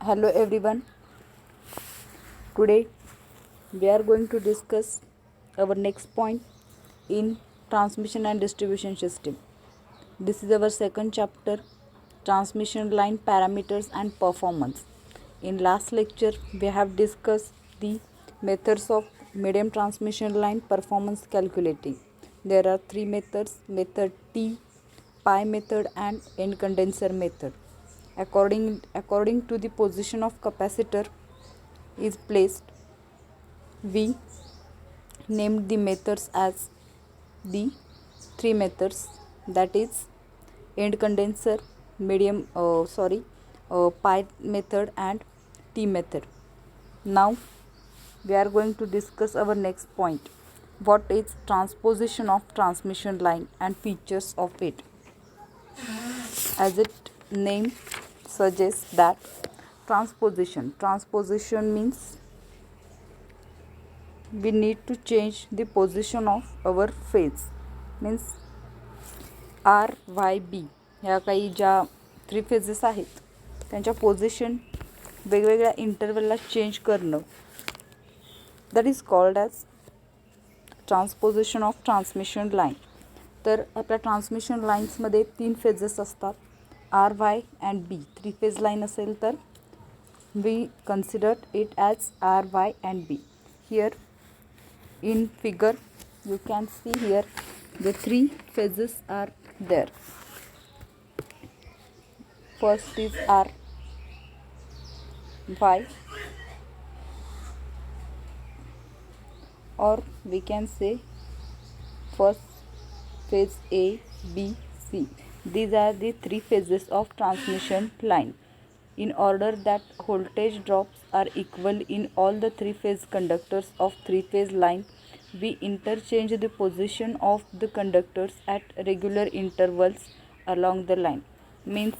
Hello everyone. Today we are going to discuss our next point in transmission and distribution system. This is our second chapter, transmission line parameters and performance. In last lecture we have discussed the methods of medium transmission line performance calculating. There are three methods: method T, pi method and end condenser method. According to the position of capacitor is placed, we named the methods as the three methods, that is end condenser, pi method and T method. Now we are going to discuss our next point. What is transposition of transmission line and features of it? As its name suggests that transposition means we need to change the position of our phase, means R Y B ह्या काही ज्या three phases आहेत त्यांच्या position वेगवेगळ्या इंटरवलला change करणं, that is called as transposition of transmission line. तर आपल्या ट्रान्समिशन लाईन्समध्ये तीन फेजेस असतात, R Y and B. Three phase line असेल तर we considered it as R Y and B. Here in figure you can see here the three phases are there. First is R, Y, or we can say first phase A, B, C. These are the three phases of transmission line. In order that voltage drops are equal in all the three phase conductors of three phase line, we interchange the position of the conductors at regular intervals along the line. Means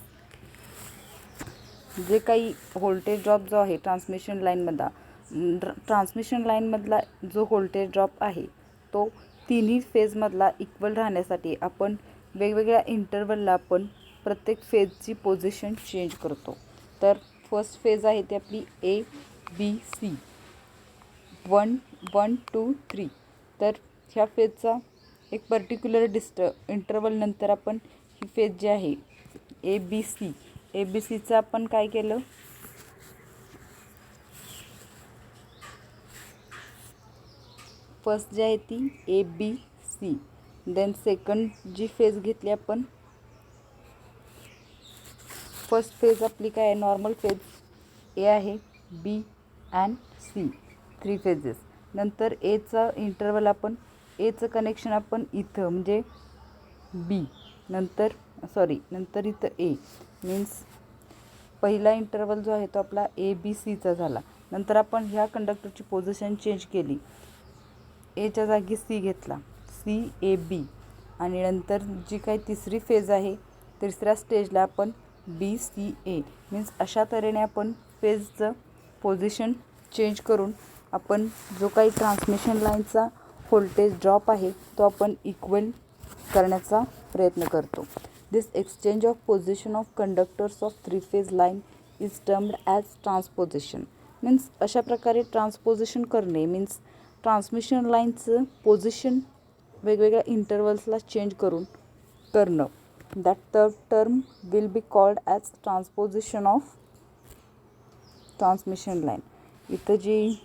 जे काही voltage drop जो आहे transmission लाईनमधला जो voltage drop आहे तो तिन्ही फेजमधला equal राहण्यासाठी आपण वेगवेगळ्या इंटरवलला आपण प्रत्येक फेजची पोझिशन चेंज करतो. तर फर्स्ट फेज आहे ती आपली ए बी सी, 1 1 2 3. तर ह्या फेजचा एक पर्टिक्युलर इंटरवल नंतर आपण ही फेज जी आहे ए बी सीचं आपण काय केलं, फर्स्ट जी आहे ती A B C. Then second G phase घेतली आपण, फर्स्ट फेज आपली काय आहे, नॉर्मल फेज ए आहे, बी अँड सी, थ्री फेजेस. नंतर एचं इंटरवल आपण एचं कनेक्शन आपण इथं म्हणजे बी, नंतर इथं ए. मीन्स पहिला इंटरवल जो आहे तो आपला ए बी सीचा झाला. नंतर आपण ह्या कंडक्टरची पोझिशन चेंज केली, एच्या जागी सी घेतला, सी ए बी. आणि नंतर जी काही तिसरी फेज आहे तिसऱ्या स्टेजला आपण बी सी ए. मीन्स अशा तऱ्हेने आपण फेजचं पोझिशन चेंज करून आपण जो काही ट्रान्समिशन लाईनचा व्होल्टेज ड्रॉप आहे तो आपण इक्वल करण्याचा प्रयत्न करतो. This exchange of position of conductors of three phase line is termed as transposition. Means अशा प्रकारे ट्रान्सपोजिशन करणे मीन्स ट्रान्समिशन लाईनचं पोझिशन वेगवेगळ्या इंटरवल्सला चेंज करणं. That term will be called as transposition of transmission line. इथं जी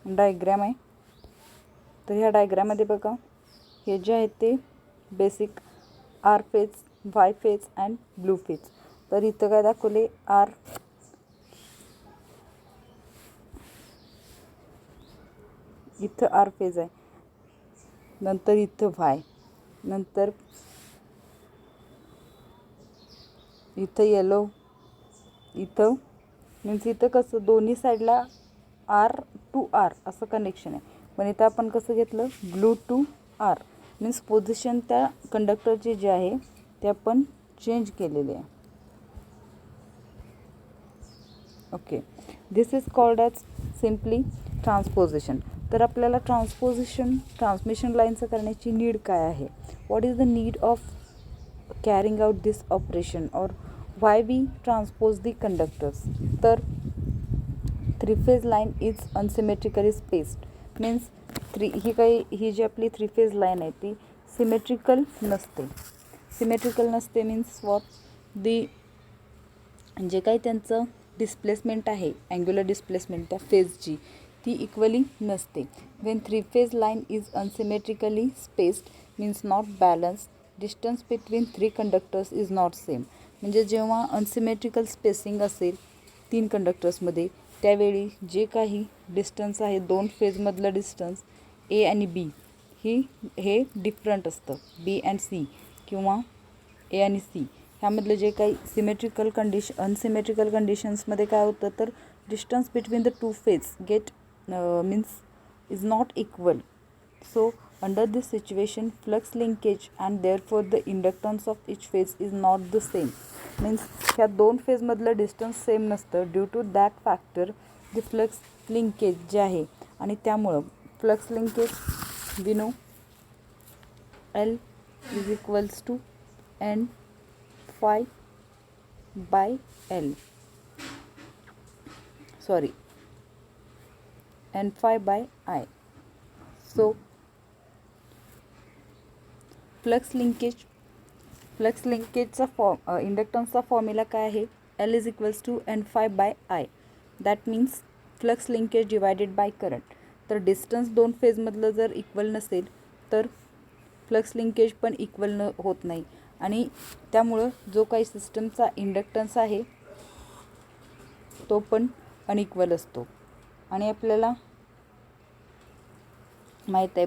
डायग्रॅम आहे तर ह्या डायग्रॅममध्ये बघा, हे जे आहेत ते basic R phase, Y phase and blue phase. तर इथं काय दाखवले, आर, इथं आर फेज आहे, नंतर इथं वाय, नंतर इथं येलो, इथं मीन्स इथं कसं दोन्ही साईडला आर टू आर असं कनेक्शन आहे. पण इथं आपण कसं घेतलं, blue to R. Means position त्या कंडक्टरची जी आहे ते आपण चेंज केलेली आहे. Okay, this is called as simply transposition. तर आपल्याला ट्रान्समिशन लाईनचं करण्याची नीड काय आहे, what is the need of carrying out this operation, और why we transpose the conductors. तर three phase line is unsymmetrically spaced means ही जी आपली थ्री फेज लाईन आहे ती सिमेट्रिकल नसते मीन्स वॉट दी जे काही त्यांचं डिस्प्लेसमेंट आहे अँग्युलर डिस्प्लेसमेंट त्या फेजची ती इक्वली नसते. When three phase line is unsymmetrically spaced means not balance distance between three conductors is not same. म्हणजे जेव्हा अनसिमेट्रिकल स्पेसिंग असेल तीन कंडक्टर्समध्ये त्यावेळी जे काही डिस्टन्स आहे दोन फेजमधलं डिस्टन्स ए आणि बी हे डिफरंट असतं. बी अँड सी किंवा ए आणि सी ह्यामधलं जे काही अनसिमेट्रिकल कंडिशन्समध्ये काय होतं तर distance between the two phase gate means is not equal. So under this situation flux linkage and therefore the inductance of each phase is not the same. Means ह्या दोन फेजमधलं डिस्टन्स सेम नसतं. Due to that factor the flux linkage जे आहे आणि त्यामुळं flux linkage we know L is equals to N phi by L. Sorry, N phi by I. So flux लिंकेजचा इंडक्टन्सचा फॉर्म्युला काय आहे L is equals to N phi by I. That means flux linkage divided by current. तर distance दोन फेजमधलं जर equal नसेल तर फ्लक्स लिंकेज पण इक्वल होत नाही आणि त्यामुळं जो काही सिस्टमचा इंडक्टन्स आहे तो पण अनइक्वल असतो. आणि आपल्याला माहीत आहे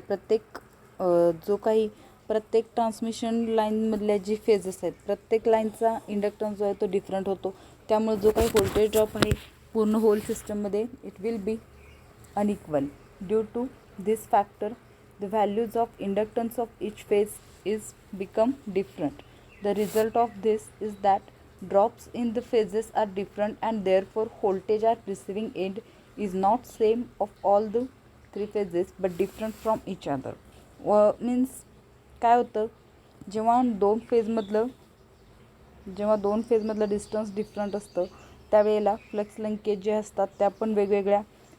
प्रत्येक ट्रान्समिशन लाईनमधल्या जी फेजेस आहेत प्रत्येक लाईनचा इंडक्टन्स जो आहे तो डिफरंट होतो. त्यामुळे जो काही व्होल्टेज ड्रॉप आहे पूर्ण होल सिस्टममध्ये it will be unequal. Due to this factor the values of inductance of each phase is become different. The result of this is that drops in the phases are different and therefore voltage at receiving end is not same of all the three phases but different from each other. Means काय होतं जेव्हा दोन फेजमधलं distance different असतं त्यावेळेला flux linkage जे असतात त्या पण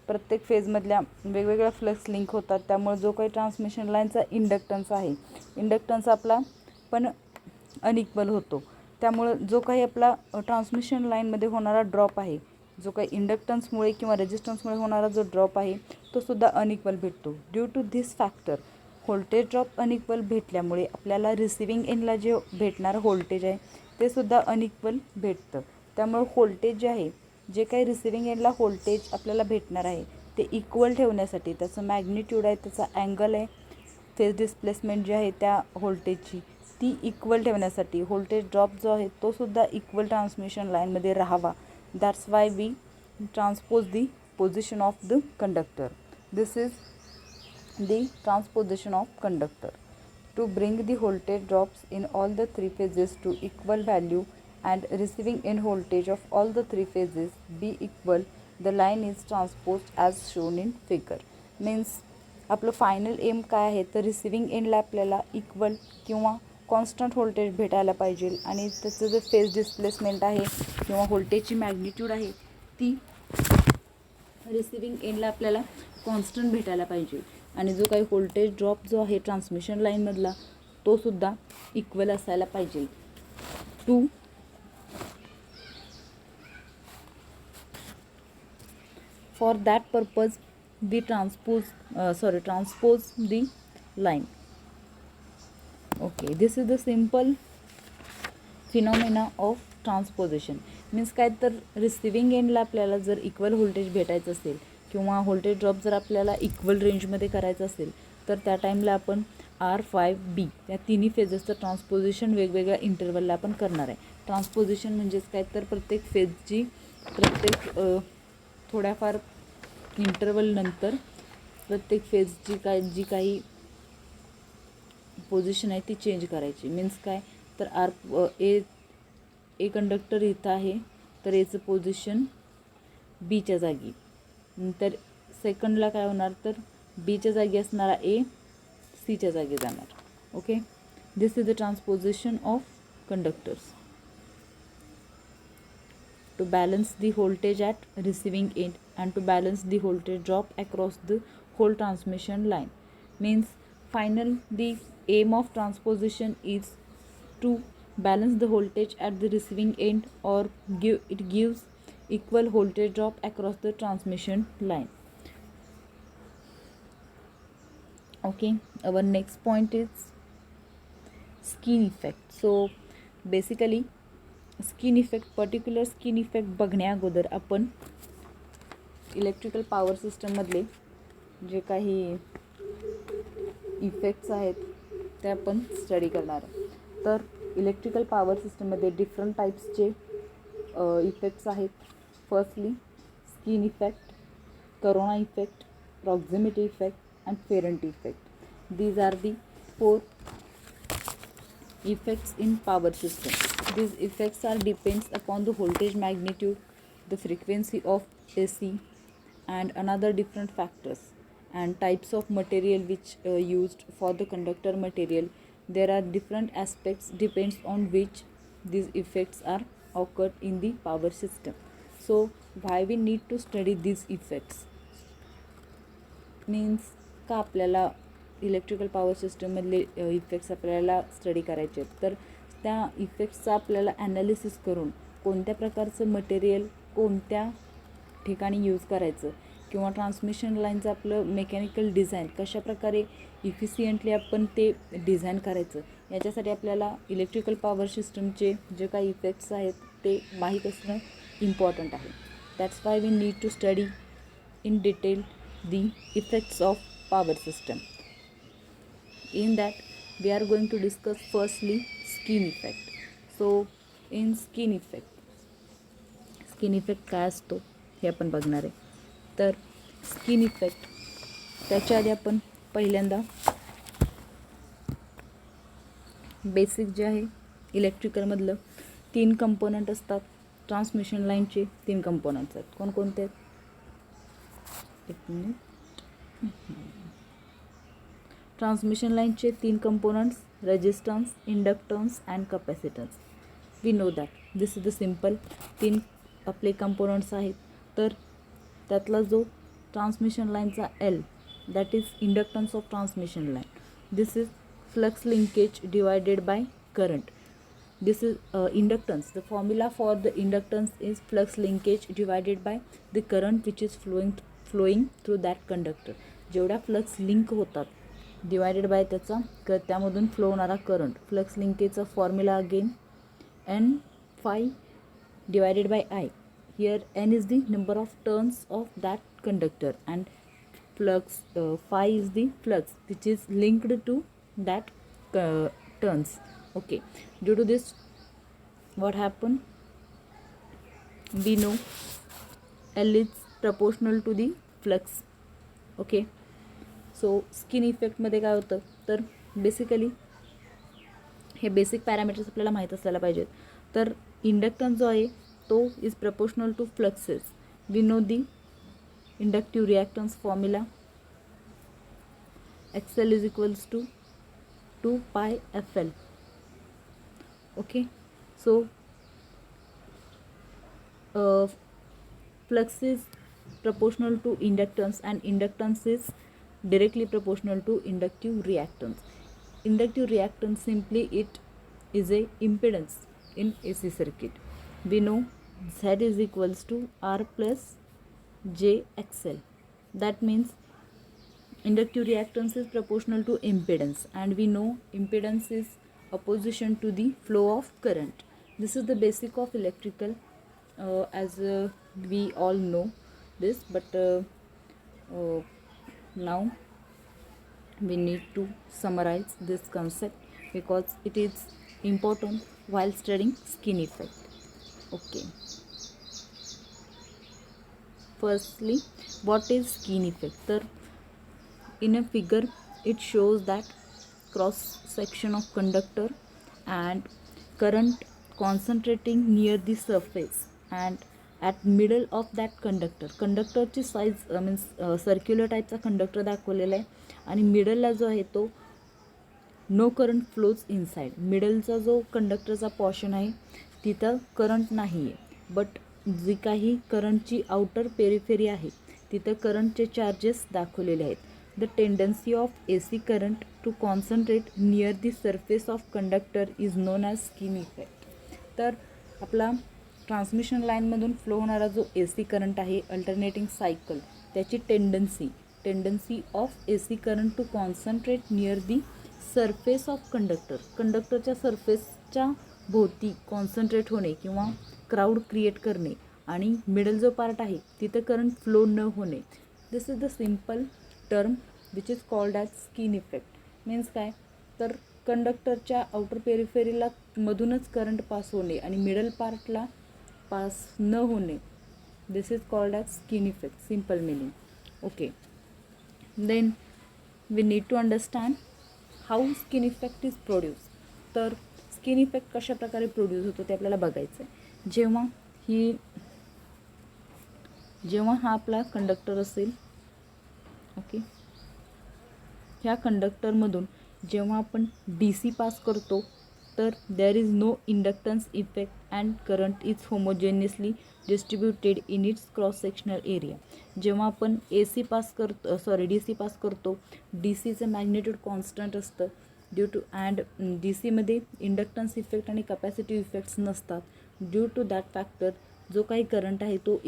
प्रत्येक फेजमधल्या वेगवेगळ्या फ्लक्स लिंक होतात. त्यामुळे जो काही ट्रान्समिशन लाईनचा इंडक्टन्स आपला पण अनइक्वल होतो. त्यामुळं जो काही आपला ट्रान्समिशन लाईनमध्ये होणारा ड्रॉप आहे जो काही इंडक्टन्समुळे किंवा रेजिस्टन्समुळे होणारा जो ड्रॉप आहे तो सुद्धा अनइक्वल भेटतो. Due to this factor voltage drop unequal भेटल्यामुळे आपल्याला रिसिविंग एंडला जे भेटणारं व्होल्टेज आहे ते सुद्धा अनइक्वल भेटतं. त्यामुळे व्होल्टेज जे आहे जे काही रिसिविंग एंडला व्होल्टेज आपल्याला भेटणार आहे ते इक्वल ठेवण्यासाठी त्याचं मॅग्निट्यूड आहे त्याचा अँगल आहे फेज डिस्प्लेसमेंट जी आहे त्या व्होल्टेजची ती इक्वल ठेवण्यासाठी व्होल्टेज ड्रॉप जो आहे तो सुद्धा इक्वल ट्रान्समिशन लाईनमध्ये राहावा. That's why we transpose the position of the conductor. This is the transposition of conductor to bring the voltage drops in all the three phases to equal value and receiving end voltage of all the three phases be equal. The line is transposed as shown in figure. Means आपलं final M काय आहे तर receiving एंडला आपल्याला equal किंवा constant voltage भेटायला पाहिजे आणि त्याचं जे फेज डिस्प्लेसमेंट आहे किंवा व्होल्टेजची मॅग्निट्यूड आहे ती रिसिविंग एंडला आपल्याला कॉन्स्टंट भेटायला पाहिजे आणि जो काही व्होल्टेज ड्रॉप जो आहे ट्रान्समिशन लाईनमधला तो सुद्धा इक्वल असायला पाहिजे. For that purpose we transpose the line. Okay, this is the simple phenomena of transposition. Means काय तर रिसिविंग एंडला आपल्याला जर इक्वल व्होल्टेज भेटायचं असेल किंवा व्होल्टेज ड्रॉप जर आपल्याला इक्वल रेंजमध्ये करायचं असेल तर त्या टाईमला आपण R5B या तिन्ही फेजेसचं ट्रान्सपोजिशन वेगवेगळ्या इंटरवलला आपण करणार आहे. ट्रान्सपोजिशन म्हणजेच काय तर प्रत्येक फेजची थोड्याफार इंटरवल नंतर प्रत्येक फेजची जी काही पोझिशन आहे ती चेंज करायची. मीन्स काय तर ए कंडक्टर इथं आहे तर एचं पोझिशन बीच्या जागी, नंतर सेकंडला काय होणार तर बीच्या जागी असणारा ए सीच्या जागी जाणार. Okay, this is the transposition of conductors. to balance the voltage at receiving end and to balance the voltage drop across the whole transmission line. Means final the aim of transposition is to balance the voltage at the receiving end or gives equal voltage drop across the transmission line. Okay, our next point is skin effect. So basically skin effect, particular skin effect बघण्या अगोदर आपण electrical power सिस्टममधले जे काही effects आहेत ते आपण study करणार आहे. तर इलेक्ट्रिकल पॉवर सिस्टममध्ये डिफरंट टाईप्सचे इफेक्ट्स आहेत. Firstly skin effect, corona effect, proximity effect and Ferranti effect. These are the 4 effects in power system. These effects are depends upon the voltage magnitude, the frequency of AC and another different factors, and types of material which used for the conductor material. There are different aspects depends on which these effects are occurred in the power system. So why we need to study these effects means का आपल्याला electrical power सिस्टममधले effects आपल्याला study करायचे आहेत. तर त्या इफेक्ट्सचा आपल्याला analysis करून कोणत्या प्रकारचं मटेरियल कोणत्या ठिकाणी यूज करायचं किंवा ट्रान्समिशन लाईनचं आपलं मेकॅनिकल डिझाईन कशाप्रकारे इफिशियंटली आपण ते डिझाईन करायचं, याच्यासाठी आपल्याला इलेक्ट्रिकल पॉवर सिस्टमचे जे काही इफेक्ट्स आहेत ते माहीत असणं इम्पॉर्टंट आहे. That's why we need to study in detail the effects of power system. In that we are going to discuss firstly skin effect. So in skin effect काय असतो हे आपण बघणार आहे. तर स्किन इफेक्ट त्याच्या आधी आपण पहिल्यांदा बेसिक जे आहे इलेक्ट्रिकलमधलं 3 कंपोनंट असतात. ट्रान्समिशन लाईनचे 3 कंपोनंट्स आहेत. कोणकोणते आहेत? एक मिनिट. ट्रान्समिशन लाईनचे 3 components resistance, inductance and capacitance. We know that this is the simple 3 आपले कंपोनंट्स आहेत. तर त्यातला जो ट्रान्समिशन लाईनचा L that is inductance of transmission line. This is flux linkage divided by current. This is inductance. The formula for the inductance is flux linkage divided by the current which is flowing through that conductor. जेवढा flux link होतात divided by त्याचा त्यामधून flow होणारा current. Flux लिंकेजचा formula again N phi divided by I. Here N is the number of turns of that conductor and flux phi is the flux which is linked to that turns. Okay, due to this what happened, we know L is proportional to the flux. Okay, so skin effect मध्ये काय होतं तर basically हे basic parameters आपल्याला माहीत असलेला पाहिजेत. तर इंडक्टन्स जो आहे तो is proportional to fluxes. We know the inductive reactance formula XL is equals to 2 pi FL. Okay, so flux is proportional to inductance and inductance is directly proportional to inductive reactance. Inductive reactance simply it is a impedance in AC circuit. We know Z is equals to R plus JXL. That means inductive reactance is proportional to impedance and we know impedance is opposition to the flow of current. This is the basic of electrical as we all know this, but now we need to summarize this concept because it is important while studying skin effect. Okay, firstly what is skin effect? तर in a figure it shows that cross section of conductor and current concentrating near the surface and at middle of that conductor ची size means circular टाईपचा conductor दाखवलेला आहे आणि मिडलला जो आहे तो no current flows inside. मिडलचा जो कंडक्टरचा पोर्शन आहे तिथं करंट नाही आहे बट जी काही करंटची आउटर पेरिफेरी आहे तिथं करंटचे चार्जेस दाखवलेले आहेत. The tendency of AC current to concentrate near the surface of conductor is known as skin effect. तर आपला ट्रान्समिशन लाईनमधून फ्लो होणारा जो AC करंट आहे अल्टरनेटिंग सायकल, त्याची tendency of AC current to concentrate near the surface of conductor, कंडक्टरच्या सरफेसच्या भोवती कॉन्सन्ट्रेट होणे किंवा क्राऊड क्रिएट करणे आणि मिडल जो पार्ट आहे तिथं करंट फ्लो न होणे. This is the simple term which is called as skin effect. Means काय, तर कंडक्टरच्या आउटर पेरिफेरीला मधूनच करंट पास होणे आणि मिडल पार्टला पास न होणे. This is called as skin effect. Simple meaning. Okay, then we need to understand how skin effect is produce. तर skin effect कशा प्रकारे प्रोड्यूस होतो ते आपल्याला बघायचं आहे. जेव्हा हा आपला कंडक्टर असेल, ओके, ह्या कंडक्टरमधून जेव्हा आपण DC पास करतो तर there is no inductance effect and current is homogeneously distributed in its cross sectional area. जेव्हा आपण DC पास करतो, DCचं मॅग्नेट्यूड कॉन्स्टंट असतं ड्यू टू अँड DCमध्ये इंडक्टन्स इफेक्ट आणि कॅपॅसिटिव्ह इफेक्ट्स नसतात. ड्यू टू दॅट फॅक्टर जो काही करंट आहे तो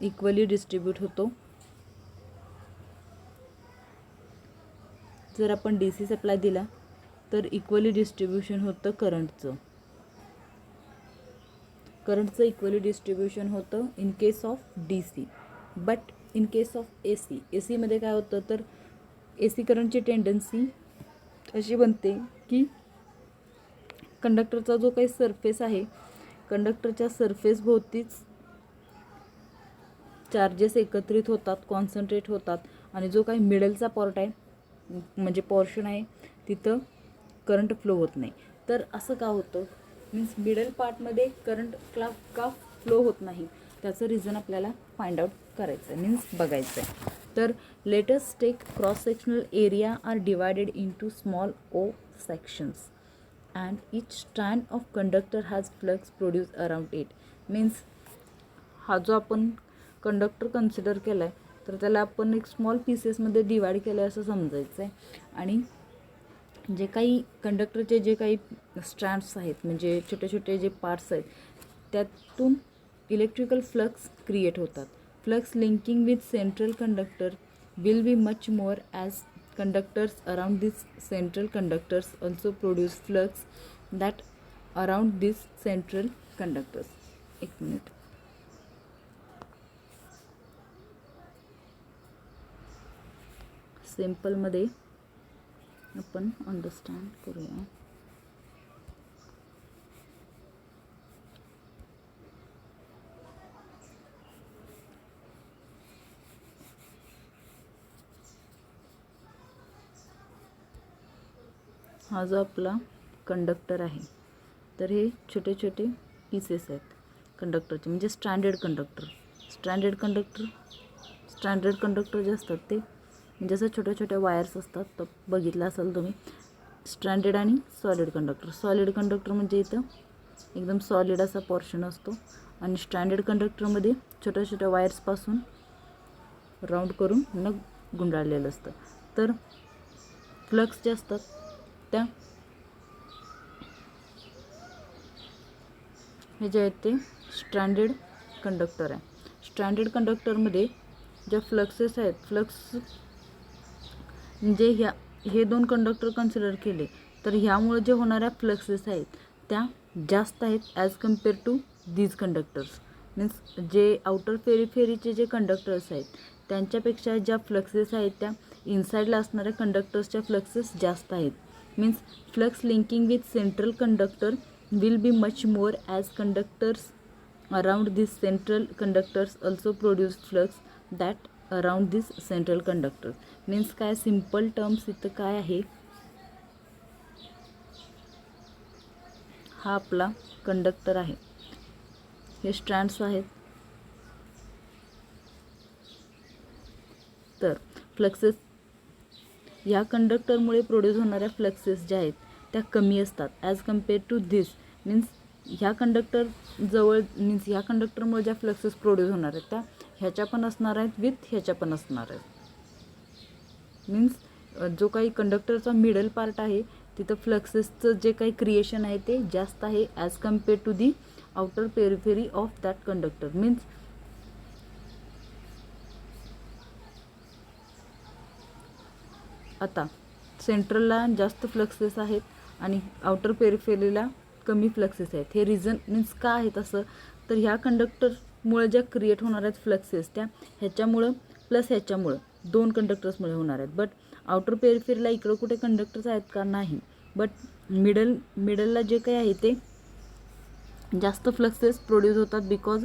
इक्वली डिस्ट्रीब्यूट होतो. जर आपण DC सप्लाय दिला तर इक्वली डिस्ट्रीब्युशन होतं करंटचं इक्वली डिस्ट्रीब्युशन होतं in case of DC. But in case of AC मध्ये काय होतं, तर AC करंटची टेंडन्सी अशी बनते की कंडक्टरचा जो काही सरफेस आहे, कंडक्टरच्या सरफेस भोवतीच चार्जेस एकत्रित होतात, कॉन्सन्ट्रेट होतात आणि जो काही मिडलचा पार्ट आहे म्हणजे पोर्शन आहे तिथं करंट फ्लो होत नाही. तर असं का होतं, मीन्स मिडल पार्टमध्ये करंट का फ्लो होत नाही, त्याचं रिझन आपल्याला फाइंड आउट करायचं आहे, मीन्स बघायचं आहे. तर let's take cross sectional area are divided into small O sections and each strand of conductor has flux produced around it. Means हा जो आपण कंडक्टर कन्सिडर केला आहे तर त्याला आपण एक स्मॉल पीसेसमध्ये डिवाइड केलं आहे असं समजायचं आहे. आणि जे काही कंडक्टरचे जे काही स्ट्रँड्स आहेत म्हणजे छोटे छोटे जे पार्ट्स आहेत त्यातून इलेक्ट्रिकल फ्लक्स क्रिएट होतात. Flux linking with central conductor will be much more as conductors around these central conductors also produce flux that around these central conductors. एक मिनिट. सिम्पलमध्ये आपण अंडरस्टँड करूया. हा जो आपला कंडक्टर आहे तर हे छोटे छोटे पीसेस आहेत कंडक्टरचे, म्हणजे स्टँडर्ड कंडक्टर जे असतात ते म्हणजे असं छोट्या छोट्या वायर्स असतात. तर बघितलं असाल तुम्ही स्ट्रँडेड आणि सॉलिड कंडक्टर म्हणजे इथं एकदम सॉलिड असा पोर्शन असतो आणि स्टँडर्ड कंडक्टरमध्ये छोट्या छोट्या वायर्सपासून राऊंड करून न गुंडाळलेलं असतं. तर फ्लक्स जे असतात त्या हे जे आहेत ते स्ट्रँडेड कंडक्टर आहे. स्ट्रँडेड कंडक्टरमध्ये ज्या फ्लक्सेस आहेत, फ्लक्स म्हणजे हे दोन कंडक्टर कन्सिडर केले तर ह्यामुळे जे होणाऱ्या फ्लक्सेस आहेत त्या जास्त आहेत as compare to these conductors. Means जे आउटर पेरिफेरीचे जे कंडक्टर्स आहेत त्यांच्यापेक्षा ज्या फ्लक्सेस आहेत त्या इनसाईडला असणाऱ्या कंडक्टर्सच्या फ्लक्सेस जास्त आहेत. Means flux linking with central conductor will be much more as conductors around this central conductors also produce flux that around this central conductor. Means काय, सिम्पल टर्म्स इथं काय आहे, हा आपला कंडक्टर आहे, हे स्ट्रँड्स आहेत. तर फ्लक्सेस या कंडक्टरमुळे प्रोड्यूस होणाऱ्या फ्लक्सेस ज्या आहेत त्या कमी असतात as compare to this. Means ह्या कंडक्टर जवळ मीन्स ह्या कंडक्टरमुळे ज्या फ्लक्सेस प्रोड्यूस होणार आहेत त्या ह्याच्या पण असणार आहेत विथ ह्याच्या पण असणार आहेत. मीन्स जो काही कंडक्टरचा मिडल पार्ट आहे तिथं फ्लक्सेसचं जे काही क्रिएशन आहे ते जास्त आहे as compare to the outer periphery of that conductor. Means आता सेंट्रलला जास्त फ्लक्सेस आहेत आणि आउटर पेरिफेरीला कमी फ्लक्सेस आहेत. हे रिझन मीन्स का आहेत असं, तर ह्या कंडक्टरमुळे ज्या क्रिएट होणार आहेत फ्लक्सेस त्या ह्याच्यामुळं प्लस ह्याच्यामुळं दोन कंडक्टर्समुळे होणार आहेत. बट आउटर पेरिफेरीला इकडं कुठे कंडक्टर्स आहेत का, नाही. बट मिडलला जे काही आहे ते जास्त फ्लक्सेस प्रोड्यूस होतात बिकॉज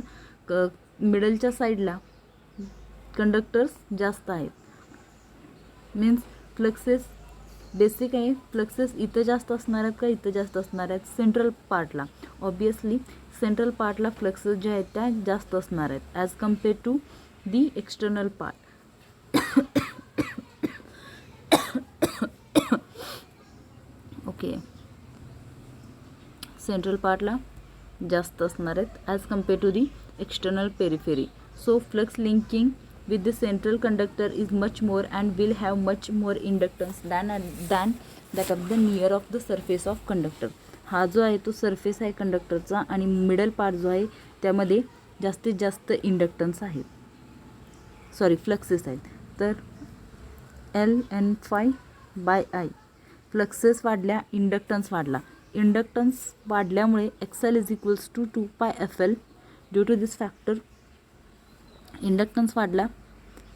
मिडलच्या साईडला कंडक्टर्स जास्त आहेत. मीन्स फ्लक्सेस बेसिक आहे, फ्लक्सेस इथं जास्त असणार आहेत का इथं जास्त असणार आहेत, सेंट्रल पार्टला. ऑब्वियसली सेंट्रल पार्टला फ्लक्सेस ज्या आहेत त्या जास्त असणार आहेत as compare to the external part. Okay, central पार्टला जास्त असणार आहेत as compare to the external periphery. So flux linking with the central conductor is much more and will have much more inductance than that of the near of the surface of conductor. हा जो आहे तो surface आहे कंडक्टरचा आणि middle part जो आहे त्यामध्ये जास्तीत जास्त इंडक्टन्स आहेत, सॉरी फ्लक्सेस आहेत. तर Ln∅/I फ्लक्सेस वाढल्या इंडक्टन्स वाढला. इंडक्टन्स वाढल्यामुळे XL is equals to 2πfL. Due to this factor inductance वाढला,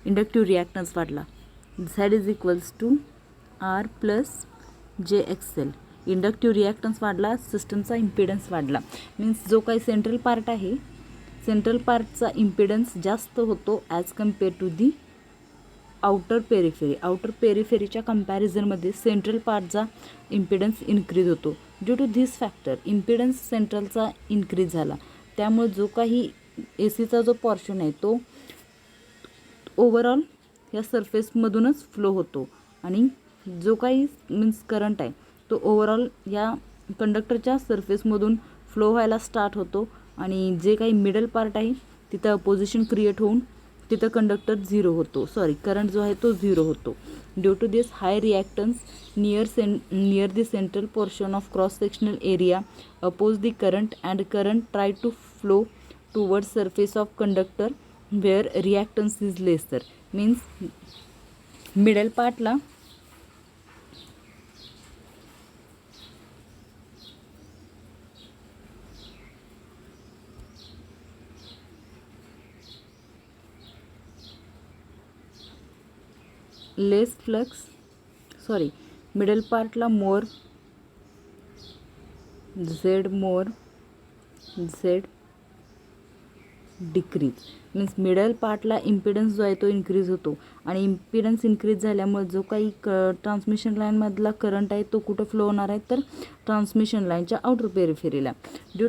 इंडक्टिव्ह रिॲक्टन्स वाढला. Z is equals to R plus JXL. Inductive reactance वाढला, सिस्टमचा इम्पिडन्स वाढला. मीन्स जो काही सेंट्रल पार्ट आहे सेंट्रल पार्टचा इम्पिडन्स जास्त होतो as compare to the outer periphery. Outer पेरिफेरीच्या कंपॅरिझनमध्ये सेंट्रल पार्टचा इम्पिडन्स इन्क्रीज होतो. Due to this factor impedance सेंट्रलचा इन्क्रीज झाला. त्यामुळे जो काही एसीचा जो पॉर्शन आहे तो ओव्हरऑल या सरफेसमधूनच फ्लो होतो आणि जो काही मीन्स करंट आहे तो ओव्हरऑल या कंडक्टरच्या सरफेसमधून फ्लो व्हायला स्टार्ट होतो आणि जे काही मिडल पार्ट आहे तिथं अपोजिशन क्रिएट होऊन तिथं कंडक्टर झिरो होतो, सॉरी करंट जो आहे तो झिरो होतो. Due to this high reactance near the central portion of cross sectional area oppose the current and current try to flow towards surface of conductor where reactance is lesser. Means middle part ला less flux, sorry middle part ला more Z decrease. Means middle पार्टला impedance जो आहे तो increase होतो आणि impedance increase झाल्यामुळे जो काही ट्रान्समिशन लाईनमधला करंट आहे तो कुठं फ्लो होणार आहे तर ट्रान्समिशन लाईनच्या आउटर पेरिफेरीला. Due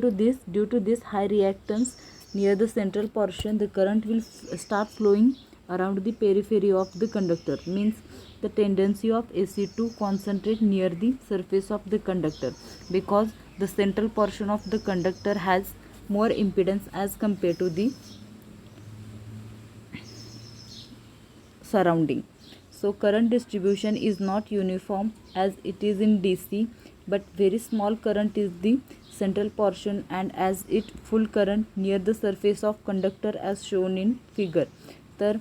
to this high reactance near the central portion the current will start flowing around the periphery of the conductor. Means the tendency of AC to concentrate near the surface of the conductor because the central portion of the conductor has more impedance as compared to the surrounding. So current distribution is not uniform as it is in DC, but very small current is the central portion and as it full current near the surface of conductor as shown in figure. तर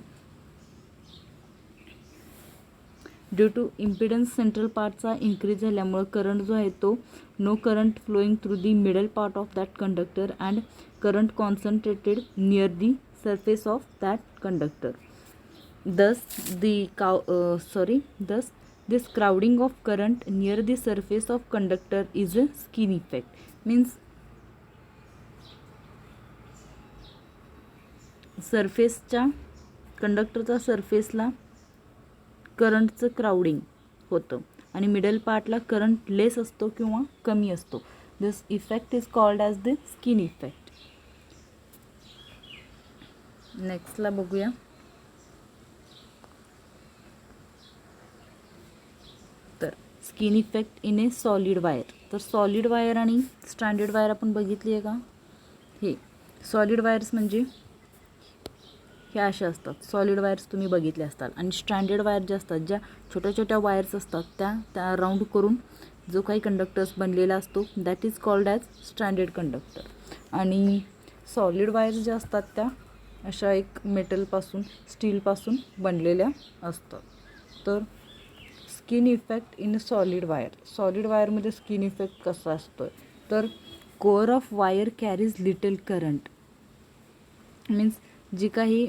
due to impedance central पार्टचा increase झाल्यामुळे current जो आहे तो no current flowing through the middle part of that conductor and current concentrated near the surface of that conductor. Thus this crowding of current near the surface of conductor is a skin effect. Means सरफेसच्या कंडक्टरचा सरफेसला करंटचं crowding होतं आणि middle पार्टला current लेस असतो किंवा कमी असतो. This effect is called as the skin effect. नेक्स्टला बघूया. तर skin effect in a solid wire. तर सॉलिड वायर आणि स्ट्रँडेड वायर आपण बघितली आहे का. हे सॉलिड वायर्स म्हणजे ह्या अशा असतात. सॉलिड वायर्स तुम्ही बघितले असतात. आणि स्ट्रँडेड वायर ज्या असतात, ज्या छोट्या छोट्या वायर्स असतात, त्या राऊंड करून जो काही कंडक्टर्स बनलेला असतो that is called as stranded conductor. आणि सॉलिड वायर्स ज्या असतात त्या अशा एक मेटलपासून स्टीलपासून बनलेल्या असतात. तर skin effect in solid wire. Solid वायरमध्ये स्किन इफेक्ट कसा असतो तर core of wire carries little current. Means जी काही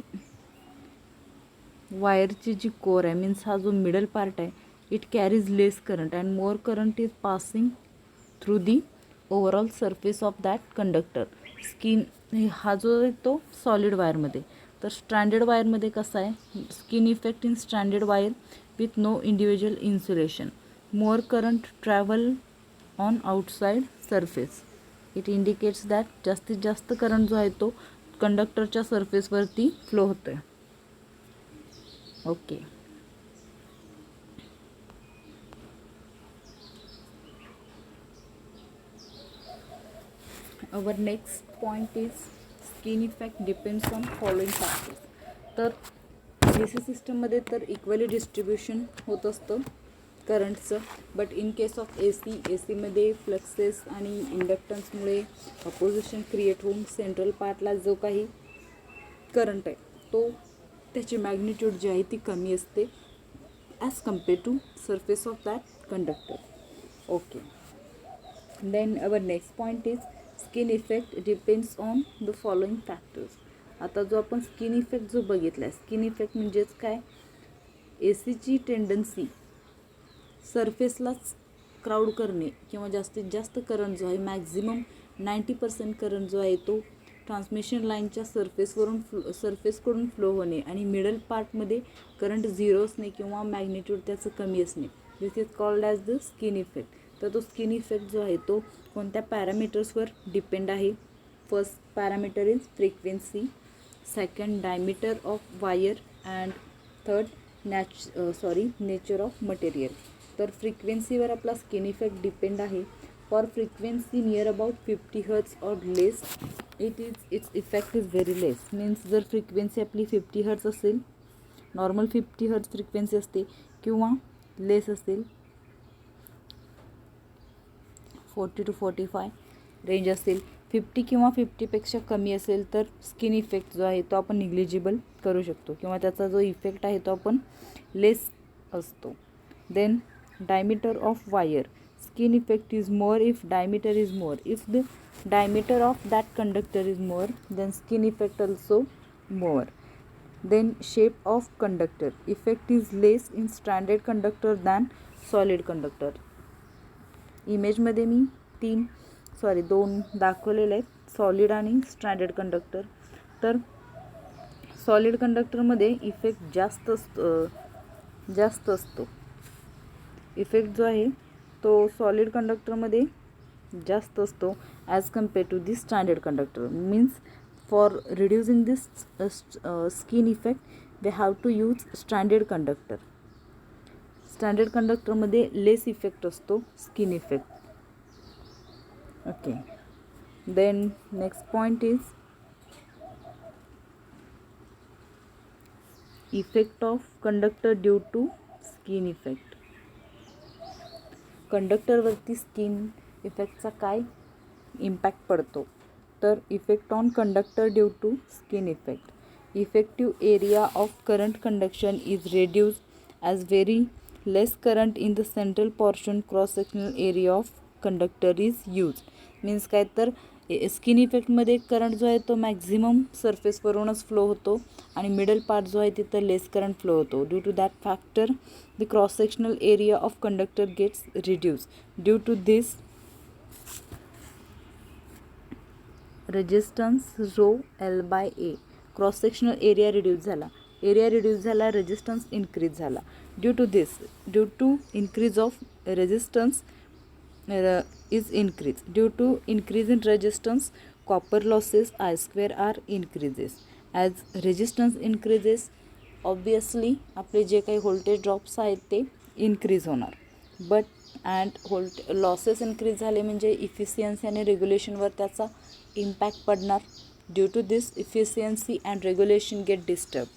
वायरची जी कोअर आहे मीन्स हा जो मिडल पार्ट आहे it carries less current and more current is passing through the overall surface of that conductor. Skin हा जो आहे तो सॉलिड वायरमध्ये. तर स्ट्रँडेड वायरमध्ये कसा आहे skin effect in stranded wire with no individual insulation. More current travel on outside surface. It indicates that जास्तीत जास्त करंट जो आहे तो कंडक्टरच्या सरफेसवरती फ्लो होतो आहे. Okay. Our next point is skin effect depends on following factors. तर AC सिस्टममध्ये तर इक्वली डिस्ट्रीब्युशन होत असतं करंटचं. बट इन केस ऑफ ए सीमध्ये फ्लक्सेस आणि इंडक्टन्समुळे अपोजिशन क्रिएट होऊन सेंट्रल पार्टला जो काही करंट आहे तो त्याची मॅग्निट्यूड जी आहे ती कमी असते as compare to surface of that conductor. Okay. Then our next point is skin effect depends on the following factors. आता जो आपण स्किन इफेक्ट जो बघितला आहे स्किन इफेक्ट म्हणजेच काय ए सीची टेंडन्सी सरफेसलाच क्राऊड करणे किंवा जास्तीत जास्त करंट जो आहे मॅक्झिमम 90% करंट जो आहे तो ट्रान्समिशन लाईनच्या सरफेसकडून फ्लो होणे आणि मिडल पार्टमध्ये करंट झिरो असणे किंवा मॅग्निट्यूड त्याचं कमी असणे. This is called as the skin effect. तर तो स्किन इफेक्ट जो आहे तो कोणत्या पॅरामीटर्सवर डिपेंड आहे. First parameter is frequency, second diameter of wire and third nature of material. तर फ्रिक्वेन्सीवर आपला स्किन इफेक्ट डिपेंड आहे. For frequency near about 50 hertz or less its effect is very less. Means जर फ्रिक्वेन्सी आपली 50 hertz असेल, normal 50 hertz frequency असते किंवा लेस असेल 40 to 45 रेंज असेल, 50 किंवा 50पेक्षा कमी असेल तर स्किन इफेक्ट जो आहे तो आपण निग्लिजिबल करू शकतो किंवा त्याचा जो इफेक्ट आहे तो आपण लेस असतो. Then diameter of wire. Skin effect is more if diameter is more. If the diameter of that conductor is more, then skin effect also more. Then shape of conductor. Effect is less in stranded conductor than solid conductor. इमेजमध्ये मी दोन दाखवलेले आहेत solid आणि stranded conductor. तर solid कंडक्टरमध्ये effect जास्त असतो. Effect जो आहे तो सॉलिड कंडक्टरमध्ये जास्त असतो as compare to the standard conductor. Means for reducing this skin effect we have to use standard conductor. Standard कंडक्टरमध्ये लेस इफेक्ट असतो skin effect. Okay. Then next point is effect of conductor due to skin effect. कंडक्टरवरती skin इफेक्टचा काय impact पडतो तर effect on conductor due to skin effect. Effective area of current conduction is reduce as very less current in the central portion cross sectional area of conductor is use. Means काय तर skin इफेक्टमध्ये current जो आहे तो maximum सरफेसवरूनच flow होतो आणि middle part जो आहे तिथं लेस करंट फ्लो होतो. Due to that factor the cross sectional area of conductor gets reduce. Due to this resistance rho L by A. Cross sectional area reduce झाला resistance increase झाला. Due to increase of resistance is increased. Due to increase in resistance, copper losses I square R increases. As resistance increases, obviously आपले जे काही voltage drops आहेत ते increase होणार. But and losses increase झाले म्हणजे efficiency आणि रेग्युलेशनवर त्याचा इम्पॅक्ट पडणार. Due to this efficiency and regulation get disturb.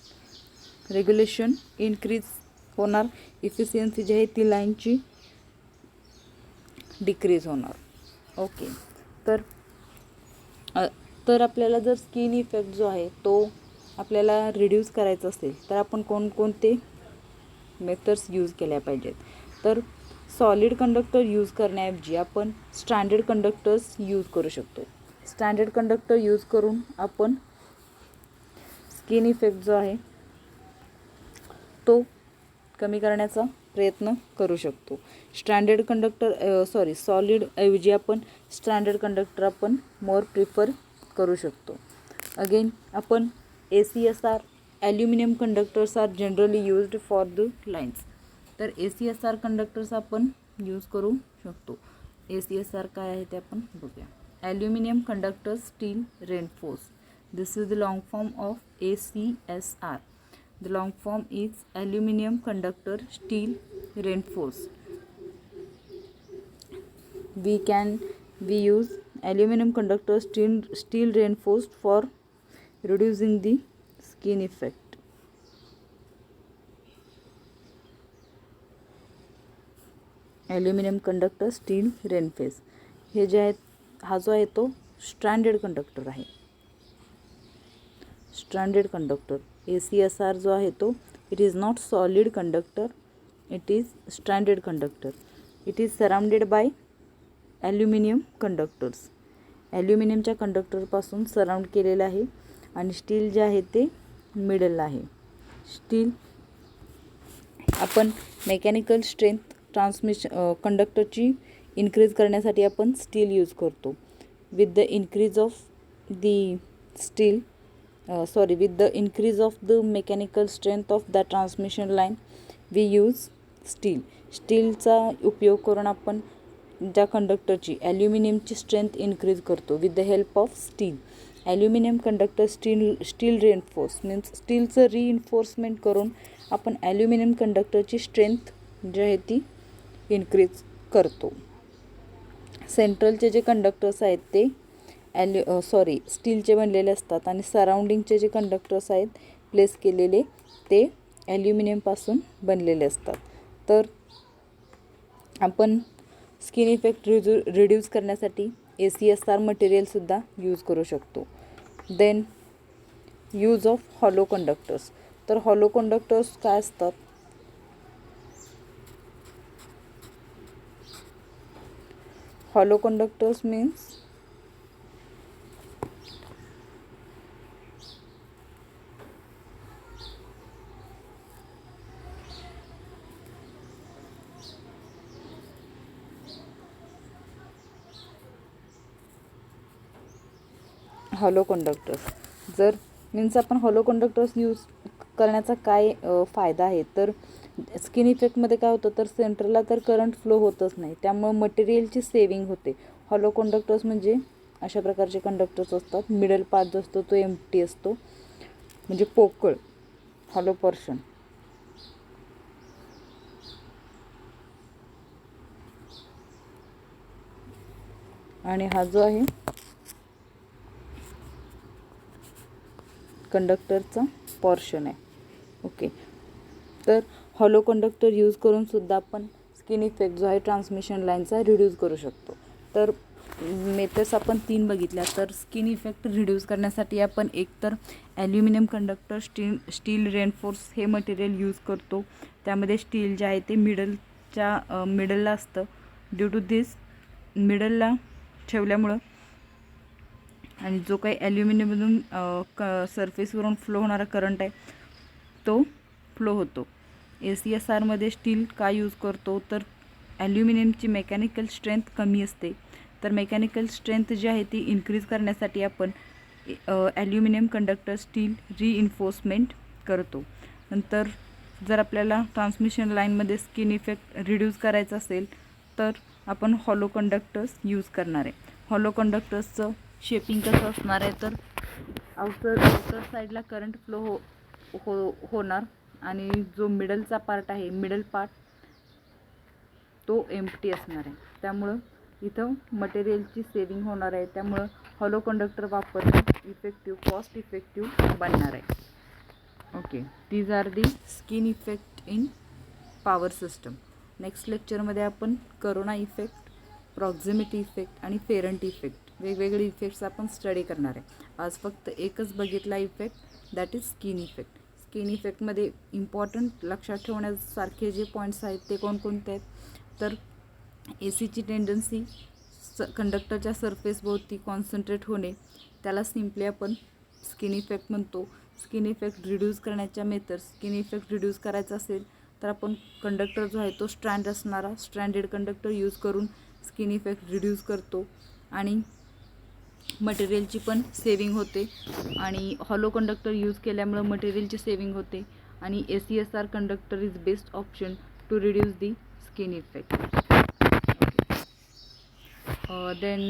Regulation increase होणार, इफिशियन्सी जी आहे ती लाईनची डिक्रीज होणार. ओके, तर आपल्याला जर स्किन इफेक्ट जो आहे तो आपल्याला रिड्यूस करायचा असेल तर आपण कोणकोणते मेथड्स यूज केल्या पाहिजेत. तर सॉलिड कंडक्टर यूज करण्याऐवजी आपण स्टँडर्ड कंडक्टर्स यूज करू शकतो. स्टँडर्ड कंडक्टर यूज करून आपण स्किन इफेक्ट जो आहे तो कमी करण्याचा प्रयत्न करू शकतो. सॉलिड ऐवजी आपण स्टँडर्ड कंडक्टर आपण मोर प्रिफर करू शकतो. अगेन आपण ACSR aluminium conductors are generally used for the lines. तर ACSR कंडक्टर्स आपण यूज करू शकतो. ACSR काय आहे ते आपण बघूया. Aluminium conductor steel reinforce. This is the long form of ACSR. The long form is aluminum conductor steel reinforced. We use aluminum conductor steel reinforced for reducing the skin effect. Aluminum conductor steel reinforced हे जे आहे हा जो आहे तो standard conductor आहे. Standard conductor ACSR जो आहे तो it is not solid conductor, it is standard conductor. It is surrounded by aluminium conductors. ॲल्युमिनियमच्या कंडक्टरपासून सराउंड केलेलं आहे आणि स्टील जे आहे ते मिडलला आहे. स्टील आपण मेकॅनिकल स्ट्रेंथ कंडक्टरची इन्क्रीज करण्यासाठी आपण स्टील यूज करतो. With the increase of the steel with the increase of the mechanical strength of the transmission line we use steel. स्टीलचा उपयोग करून आपण ज्या कंडक्टरची ॲल्युमिनियमची स्ट्रेंथ इन्क्रीज करतो with the help of steel. Aluminium conductor steel reinforce means स्टीलचं reinforcement करून आपण ॲल्युमिनियम कंडक्टरची स्ट्रेंथ जी आहे ती इन्क्रीज करतो. सेंट्रलचे जे कंडक्टर्स आहेत ते स्टीलचे बनलेले असतात आणि सराउंडिंगचे जे कंडक्टर्स आहेत प्लेस केलेले ते ॲल्युमिनियमपासून बनलेले असतात. तर आपण स्किन इफेक्ट रिड्यूस करण्यासाठी ACSR मटेरियलसुद्धा यूज करू शकतो. Then use of hollow conductors. तर हॉलो कंडक्टर्स काय असतात? Hollow conductors means hollow conductors जर मीन्स आपण हॉलो कंडक्टर्स यूज करण्याचा काय फायदा आहे तर स्किन इफेक्टमध्ये काय होतं तर सेंटरला तर करंट फ्लो होतच नाही, त्यामुळे मटेरियलची सेविंग होते. हॉलो कंडक्टर्स म्हणजे अशा प्रकारचे कंडक्टर्स असतात. मिडल पार्ट जो असतो तो एम्प्टी असतो म्हणजे पोकळ हॉलो पोर्शन. आणि हा जो आहे कंडक्टरचा पोर्शन आहे. ओके, तर हॉलो कंडक्टर यूज करून सुद्धा आपण स्किन इफेक्ट जो आहे ट्रान्समिशन लाईनचा रिड्यूस करू शकतो. तर मेथड्स आपण 3 बघितल्या. तर स्किन इफेक्ट रिड्यूस करण्यासाठी आपण एकतर ॲल्युमिनियम कंडक्टर स्टील रेनफोर्स हे मटेरियल यूज करतो. त्यामध्ये स्टील जे आहे ते मिडलला असतं. ड्यू टू दिस मिडलला ठेवल्यामुळं आणि जो काही ॲल्युमिनियममधून सरफेसवरून फ्लो होणारा करंट आहे तो फ्लो होतो. ACSRमध्ये स्टील का यूज करतो तर ॲल्युमिनियमची मेकॅनिकल स्ट्रेंथ कमी असते. तर मेकॅनिकल स्ट्रेंथ जी आहे ती इन्क्रीज करण्यासाठी आपण ॲल्युमिनियम कंडक्टर स्टील रिइन्फोर्समेंट करतो. नंतर जर आपल्याला ट्रान्समिशन लाईनमध्ये स्किन इफेक्ट रिड्यूस करायचा असेल तर आपण हॉलो कंडक्टर्स यूज करणार आहे. हॉलो कंडक्टर्सचं शेपिंग कसं असणार आहे तर आउटर साईडला करंट फ्लो होणार आणि जो मिडलचा पार्ट आहे मिडल पार्ट तो एम्प्टी असणार आहे. त्यामुळं इथं मटेरियलची सेविंग होणार आहे. त्यामुळं हॉलो कंडक्टर वापरणं इफेक्टिव्ह, कॉस्ट इफेक्टिव्ह बनणार आहे. Okay, these are the skin effect in power system. Next लेक्चरमध्ये आपण करोना इफेक्ट, प्रॉक्झिमिटी इफेक्ट आणि फेरंट इफेक्ट वेगवेगळे इफेक्ट्स आपण स्टडी करणार आहे. आज फक्त एकच बघितला effect, that is skin effect. Skin इफेक्टमध्ये इम्पॉर्टंट लक्षात ठेवण्यासारखे जे पॉईंट्स आहेत ते कोणकोणते आहेत, तर एसीची टेंडन्सी कंडक्टरच्या सरफेसभोवती कॉन्सन्ट्रेट होणे, त्याला सिम्पली आपण स्किन इफेक्ट म्हणतो. स्किन इफेक्ट रिड्यूस करण्याच्या मेथड, स्किन इफेक्ट रिड्यूस करायचा असेल तर आपण कंडक्टर जो आहे तो स्ट्रँड असणारा स्ट्रँडेड कंडक्टर यूज करून स्किन इफेक्ट रिड्यूस करतो. आणि मटेरियलची पण सेविंग होते आणि हॉलो कंडक्टर यूज केल्यामुळं मटेरियलची सेविंग होते. आणि ACSR conductor is best option to reduce the skin effect. Then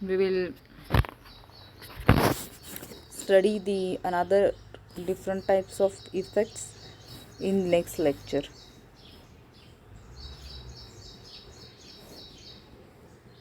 we will study the another different types of effects in next lecture.